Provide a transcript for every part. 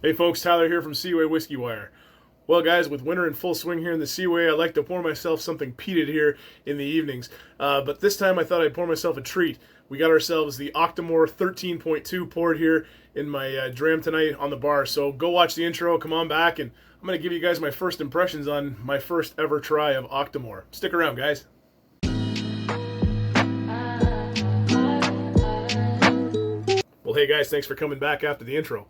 Hey folks, Tyler here from seawaywhiskywire. Well guys, with winter in full swing here in the Seaway, I like to pour myself something peated here in the evenings. But this time I thought I'd pour myself a treat. We got ourselves the Octomore 13.2 poured here in my dram tonight on the bar. So go watch the intro, come on back, and I'm going to give you guys my first impressions on my first ever try of Octomore. Stick around, guys. Well, hey guys, thanks for coming back after the intro.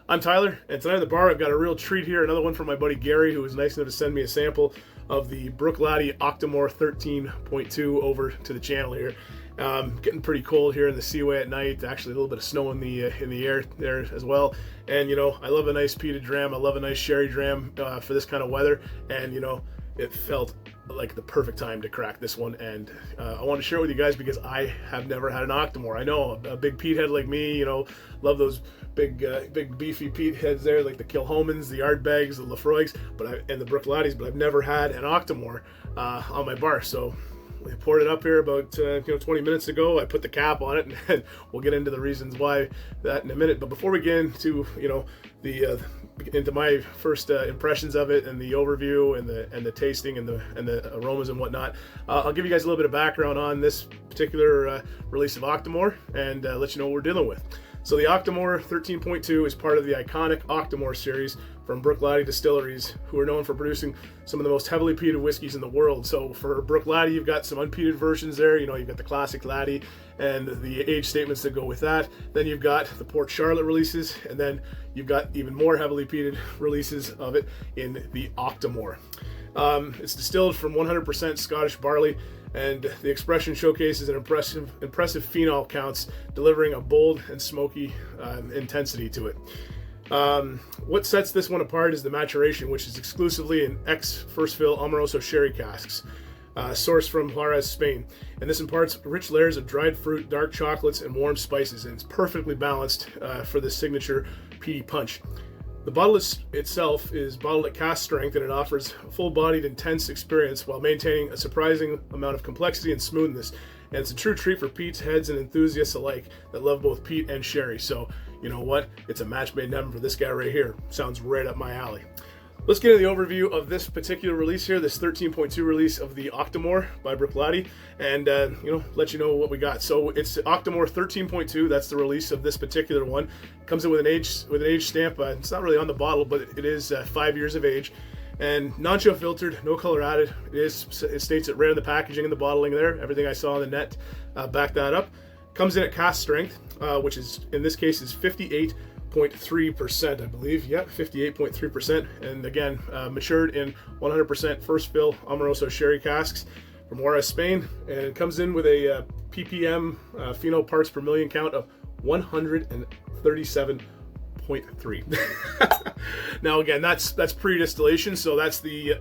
I'm Tyler, and tonight at the bar I've got a real treat here, another one from my buddy Gary, who was nice enough to send me a sample of the Bruichladdich Octomore 13.2 over to the channel here. Getting pretty cold here in the Seaway at night, actually a little bit of snow in the air there as well. And you know, I love a nice peated dram, I love a nice sherry dram for this kind of weather, and you know, it felt like the perfect time to crack this one, and I want to share it with you guys because I have never had an Octomore. I know a big peat head like me, you know, love those big beefy peat heads there, like the Kilhomans, the Ardbegs, the Lefroigs, and the Bruichladdich, but I've never had an Octomore on my bar. So I poured it up here about 20 minutes ago. I put the cap on it, and we'll get into the reasons why that in a minute. But before we get into into my first impressions of it and the overview and the tasting and the aromas and whatnot, I'll give you guys a little bit of background on this particular release of Octomore and let you know what we're dealing with. So the Octomore 13.2 is part of the iconic Octomore series from Bruichladdich distilleries, who are known for producing some of the most heavily peated whiskeys in the world. So for Bruichladdich, you've got some unpeated versions there. You know, you've got the classic Laddie and the age statements that go with that. Then you've got the Port Charlotte releases, and then you've got even more heavily peated releases of it in the Octomore. It's distilled from 100% Scottish barley, and the expression showcases an impressive phenol counts, delivering a bold and smoky intensity to it. What sets this one apart is the maturation, which is exclusively in first fill Amoroso sherry casks, sourced from Jerez, Spain. And this imparts rich layers of dried fruit, dark chocolates, and warm spices, and it's perfectly balanced for the signature peaty punch. The bottle itself is bottled at cask strength, and it offers a full-bodied, intense experience while maintaining a surprising amount of complexity and smoothness. And it's a true treat for peats, heads, and enthusiasts alike that love both peat and sherry. So, you know what? It's a match made in heaven for this guy right here. Sounds right up my alley. Let's get into the overview of this particular release here, this 13.2 release of the Octomore by Bruichladdich, and let you know what we got. So it's the Octomore 13.2. That's the release of this particular one. It comes in with an age stamp. It's not really on the bottle, but it is 5 years of age, and non-chill filtered, no color added. It states it right in the packaging and the bottling there. Everything I saw on the net backed that up. Comes in at cask strength, which is in this case is 58.3%, I believe. Yep, 58.3%. And again, matured in 100% first fill Amoroso sherry casks from Jerez, Spain. And it comes in with a ppm phenol parts per million count of 137.3. Now again, that's pre-distillation, so that's the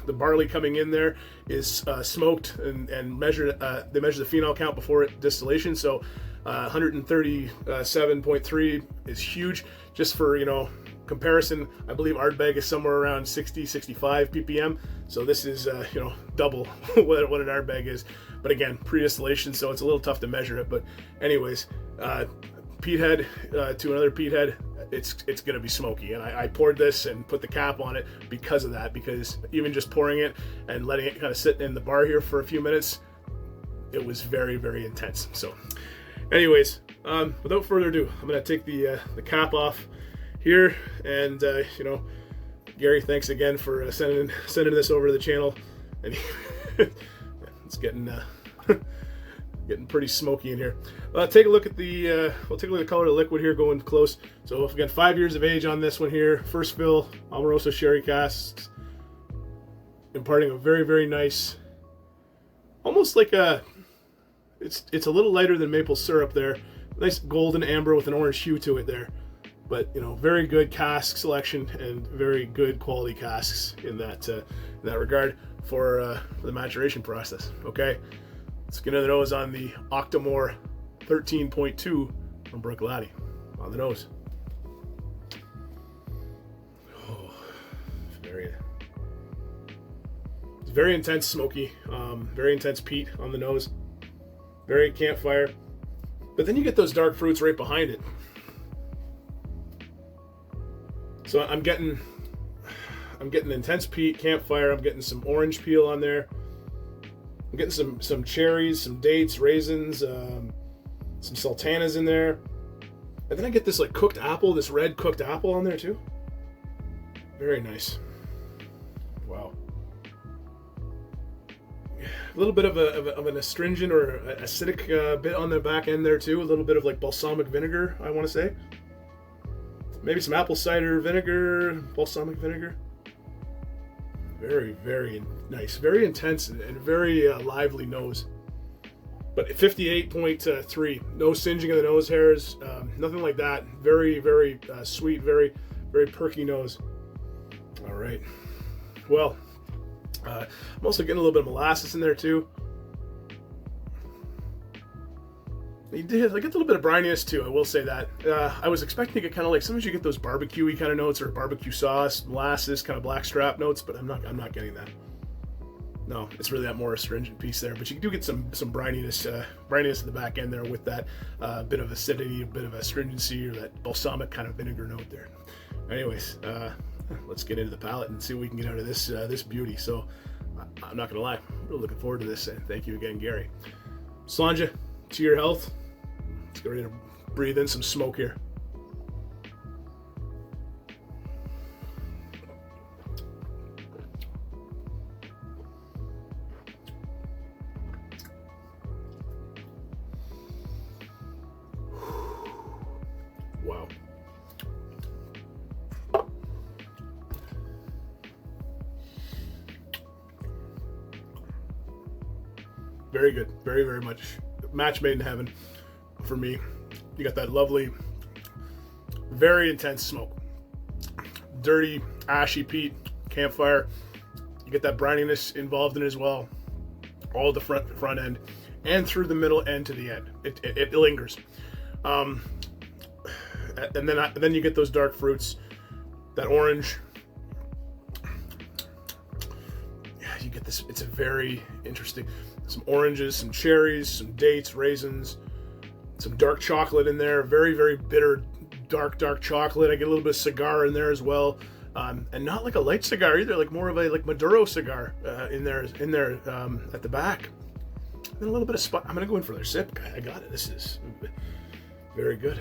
barley coming in there is smoked and measured. They measure the phenol count before distillation, so 137.3 is huge. Just for comparison, I believe Ardbeg is somewhere around 65 ppm, so this is double what an Ardbeg is. But again, pre-distillation, so it's a little tough to measure it. But anyways, peat head to another peat head, it's gonna be smoky, and I poured this and put the cap on it because of that, because even just pouring it and letting it kind of sit in the bar here for a few minutes, it was very, very intense. So anyways, without further ado, I'm gonna take the cap off here, and Gary, thanks again for sending this over to the channel, and it's getting pretty smoky in here. Take a look at the color of the liquid here, going close. So again, 5 years of age on this one here. First fill Amoroso sherry casks, imparting a very, very nice, almost like it's a little lighter than maple syrup there. Nice golden amber with an orange hue to it there. But very good cask selection and very good quality casks in that regard for the maturation process. Okay. Let's get another nose on the Octomore 13.2 from Bruichladdich. On the nose. Oh, it's very intense smoky, very intense peat on the nose, very campfire. But then you get those dark fruits right behind it. So I'm getting intense peat, campfire. I'm getting some orange peel on there. I'm getting some cherries, some dates, raisins, some sultanas in there. And then I get this like cooked apple, this red cooked apple on there too. Very nice. Wow. A little bit of an astringent or acidic bit on the back end there too. A little bit of like balsamic vinegar, I want to say. Maybe some apple cider vinegar, balsamic vinegar. Very, very nice. Very intense and very lively nose. But 58.3. No singeing of the nose hairs. Nothing like that. Very, very sweet. Very, very perky nose. All right. Well, I'm also getting a little bit of molasses in there too. I get a little bit of brininess too, I will say that. I was expecting to get kind of like, sometimes you get those barbecue-y kind of notes, or barbecue sauce, molasses, kind of blackstrap notes, but I'm not getting that. No, it's really that more astringent piece there, but you do get some brininess at the back end there with that bit of acidity, a bit of astringency, or that balsamic kind of vinegar note there. Anyways, let's get into the palate and see what we can get out of this beauty. So I'm not gonna lie, I'm really looking forward to this, and thank you again, Gary. Slanja, to your health. Let's get ready to breathe in some smoke here. Wow. Very good. Very, very much. Match made in heaven for me. You got that lovely, very intense smoke. Dirty, ashy peat, campfire. You get that brininess involved in it as well. All the front end and through the middle and to the end. It lingers. And then you get those dark fruits, that orange. Yeah, you get this. It's a very interesting. Some oranges, some cherries, some dates, raisins, some dark chocolate in there. Very, very bitter, dark chocolate. I get a little bit of cigar in there as well, and not like a light cigar either. Like more of a Maduro cigar in there at the back. And a little bit of I'm gonna go in for their sip. I got it. This is very good.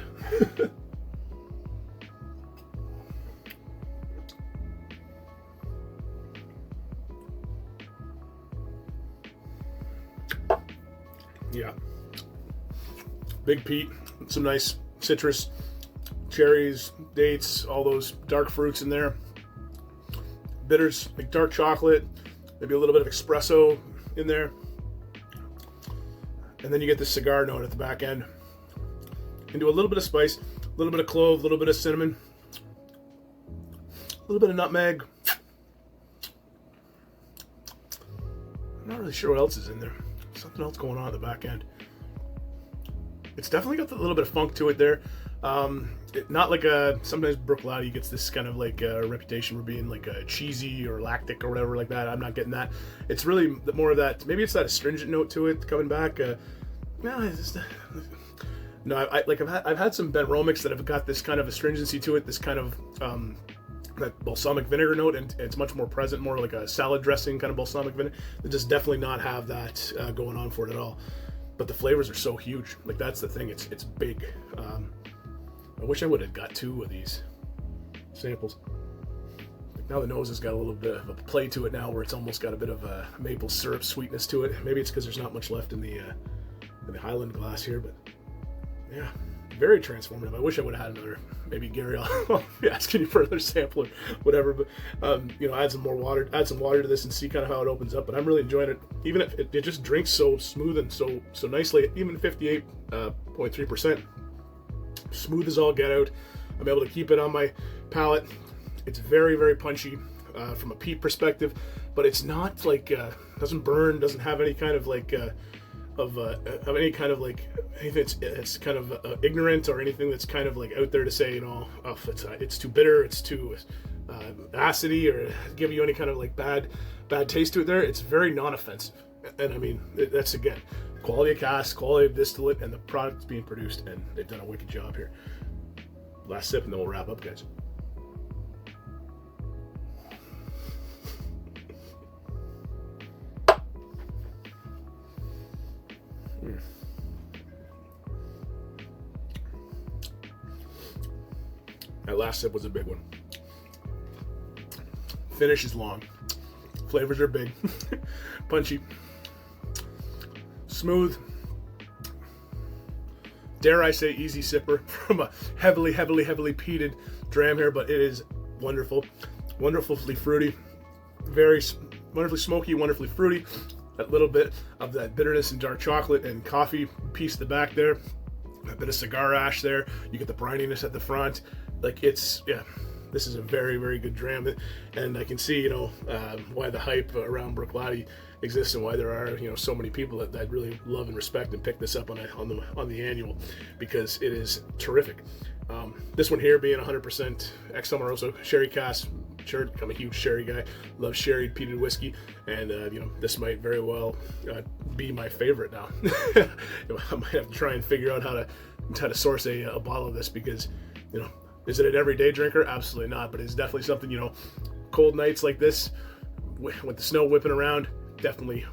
Yeah, big peat, some nice citrus, cherries, dates, all those dark fruits in there. Bitters, like dark chocolate, maybe a little bit of espresso in there. And then you get the cigar note at the back end. Into a little bit of spice, a little bit of clove, a little bit of cinnamon, a little bit of nutmeg. I'm not really sure what else is in there. Something else going on at the back end. It's definitely got a little bit of funk to it there. Not like sometimes Bruichladdich gets this kind of like reputation for being like a cheesy or lactic or whatever like that. I'm not getting that. It's really more of that. Maybe it's that astringent note to it coming back. I've had some Benromics that have got this kind of astringency to it. This kind of that balsamic vinegar note, and it's much more present, more like a salad dressing kind of balsamic vinegar. It does definitely not have that going on for it at all. But the flavors are so huge. Like that's the thing. It's big. I wish I would have got 2 of these samples. Like now the nose has got a little bit of a play to it now, where it's almost got a bit of a maple syrup sweetness to it. Maybe it's because there's not much left in the Highland glass here, but yeah. Very transformative. I wish I would have had another. Maybe Gary, I'll be asking you for another sample or whatever. But add some more water, add some water to this, and see kind of how it opens up. But I'm really enjoying it. Even if it just drinks so smooth and so nicely. Even 58.3%, smooth as all get out. I'm able to keep it on my palate. It's very, very punchy from a peat perspective, but it's not like doesn't burn. Doesn't have any kind of like. Of any kind of like anything it's kind of ignorant, or anything that's kind of like out there to say, it's too bitter, it's too acidy, or give you any kind of like bad taste to it there. It's very non-offensive, and I mean that's again quality of cask, quality of distillate, and the product's being produced, and they've done a wicked job here. Last sip and then we'll wrap up, guys. That last sip was a big one. Finish is long. Flavors are big. Punchy. Smooth. Dare I say easy sipper from a heavily peated dram here, but it is wonderful. Wonderfully fruity. Very wonderfully smoky, wonderfully fruity. That little bit of that bitterness and dark chocolate and coffee piece at the back there. A bit of cigar ash there. You get the brininess at the front. Like, it's, yeah, this is a very good dram, and I can see, you know, why the hype around Bruichladdich exists and why there are, you know, so many people that really love and respect and pick this up on the annual, because it is terrific. This one here being 100% ex-Amoroso sherry cask. Sure, I'm a huge sherry guy. Love sherried peated whiskey, and you know, this might very well be my favorite now. I might have to try and figure out how to source a bottle of this, because, you know, is it an everyday drinker? Absolutely not, but it's definitely something, you know, cold nights like this with the snow whipping around, definitely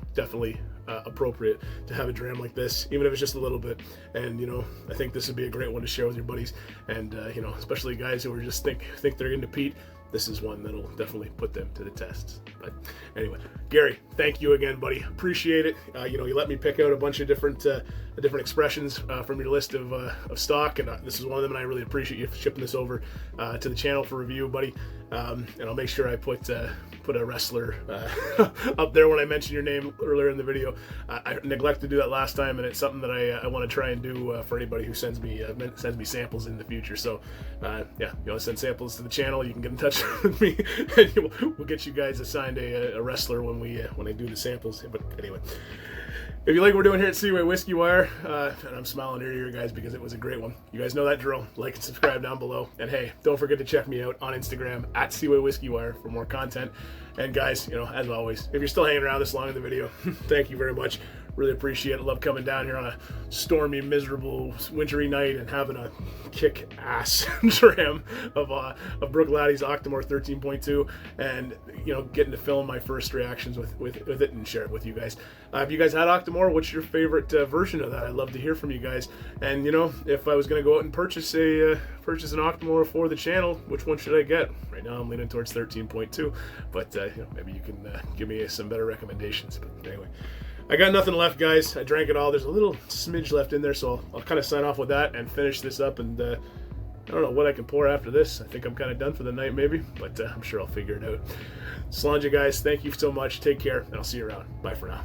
appropriate to have a dram like this, even if it's just a little bit. And, you know, I think this would be a great one to share with your buddies, and you know, especially guys who are just think they're into peat. This is one that'll definitely put them to the test. But anyway, Gary, thank you again, buddy. Appreciate it. You know, you let me pick out a bunch of different expressions from your list of stock, and this is one of them, and I really appreciate you shipping this over to the channel for review, buddy. And I'll make sure I put a wrestler up there when I mention your name earlier in the video. I neglected to do that last time, and it's something that I want to try and do for anybody who sends me samples in the future. So yeah, you want to send samples to the channel, you can get in touch with me, and we'll get you guys assigned a wrestler when I do the samples. But anyway, if you like what we're doing here at Seaway Whiskey Wire, and I'm smiling ear to ear, guys, because it was a great one. You guys know that drill. Like and subscribe down below. And hey, don't forget to check me out on Instagram at Seaway Whiskey Wire for more content. And guys, you know, as always, if you're still hanging around this long in the video, thank you very much. Really appreciate it. Love coming down here on a stormy, miserable, wintry night and having a kick-ass dram of Bruichladdich Octomore 13.2, and, you know, getting to film my first reactions with it and share it with you guys. If you guys had Octomore, what's your favorite version of that? I'd love to hear from you guys. And, you know, if I was going to go out and purchase an Octomore for the channel, which one should I get? Right now I'm leaning towards 13.2, but you know, maybe you can give me some better recommendations. But anyway, I got nothing left, guys. I drank it all. There's a little smidge left in there, so I'll kind of sign off with that and finish this up. And I don't know what I can pour after this. I think I'm kind of done for the night, maybe, but I'm sure I'll figure it out. Slàinte, guys. Thank you so much. Take care, and I'll see you around. Bye for now.